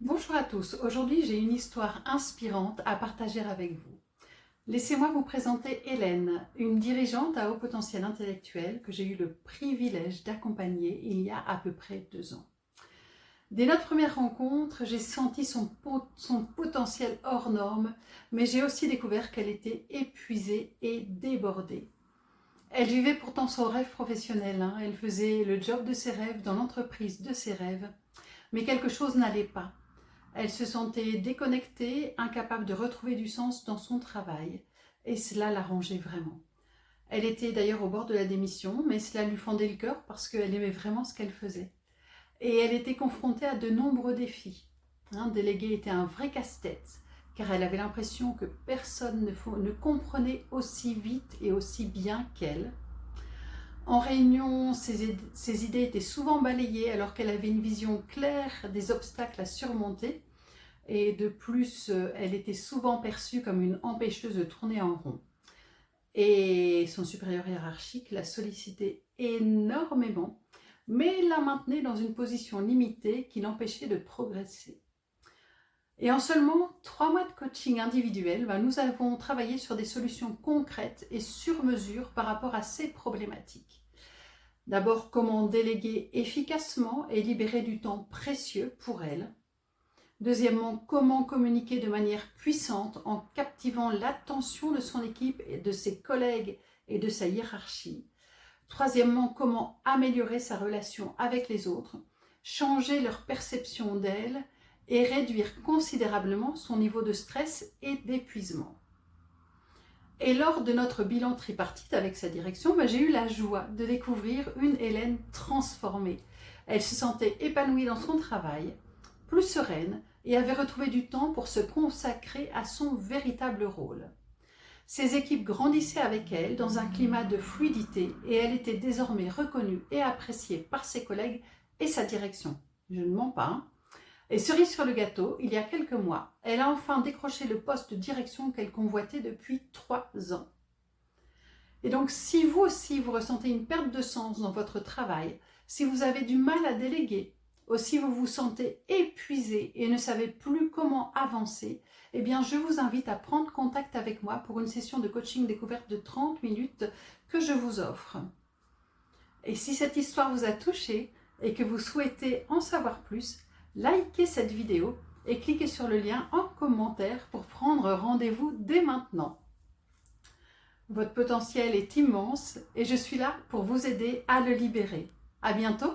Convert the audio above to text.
Bonjour à tous, aujourd'hui j'ai une histoire inspirante à partager avec vous. Laissez-moi vous présenter Hélène, une dirigeante à haut potentiel intellectuel que j'ai eu le privilège d'accompagner il y a à peu près 2 ans. Dès notre première rencontre, j'ai senti son potentiel hors norme, mais j'ai aussi découvert qu'elle était épuisée et débordée. Elle vivait pourtant son rêve professionnel, elle faisait le job de ses rêves dans l'entreprise de ses rêves, mais quelque chose n'allait pas. Elle se sentait déconnectée, incapable de retrouver du sens dans son travail, et cela l'arrangeait vraiment. Elle était d'ailleurs au bord de la démission, mais cela lui fendait le cœur parce qu'elle aimait vraiment ce qu'elle faisait. Et elle était confrontée à de nombreux défis. Déléguer était un vrai casse-tête, car elle avait l'impression que personne ne comprenait aussi vite et aussi bien qu'elle. En réunion, ses idées étaient souvent balayées alors qu'elle avait une vision claire des obstacles à surmonter. Et de plus, elle était souvent perçue comme une empêcheuse de tourner en rond. Et son supérieur hiérarchique la sollicitait énormément, mais la maintenait dans une position limitée qui l'empêchait de progresser. Et en seulement 3 mois de coaching individuel, nous avons travaillé sur des solutions concrètes et sur mesure par rapport à ces problématiques. D'abord, comment déléguer efficacement et libérer du temps précieux pour elle. Deuxièmement, comment communiquer de manière puissante en captivant l'attention de son équipe, et de ses collègues et de sa hiérarchie. Troisièmement, comment améliorer sa relation avec les autres, changer leur perception d'elle et réduire considérablement son niveau de stress et d'épuisement. Et lors de notre bilan tripartite avec sa direction, j'ai eu la joie de découvrir une Hélène transformée. Elle se sentait épanouie dans son travail, plus sereine et avait retrouvé du temps pour se consacrer à son véritable rôle. Ses équipes grandissaient avec elle dans un climat de fluidité et elle était désormais reconnue et appréciée par ses collègues et sa direction. Je ne mens pas. Et cerise sur le gâteau, il y a quelques mois, elle a enfin décroché le poste de direction qu'elle convoitait depuis 3 ans. Et donc, si vous aussi vous ressentez une perte de sens dans votre travail, si vous avez du mal à déléguer, ou si vous vous sentez épuisé et ne savez plus comment avancer, eh bien, je vous invite à prendre contact avec moi pour une session de coaching découverte de 30 minutes que je vous offre. Et si cette histoire vous a touché et que vous souhaitez en savoir plus, likez cette vidéo et cliquez sur le lien en commentaire pour prendre rendez-vous dès maintenant. Votre potentiel est immense et je suis là pour vous aider à le libérer. À bientôt!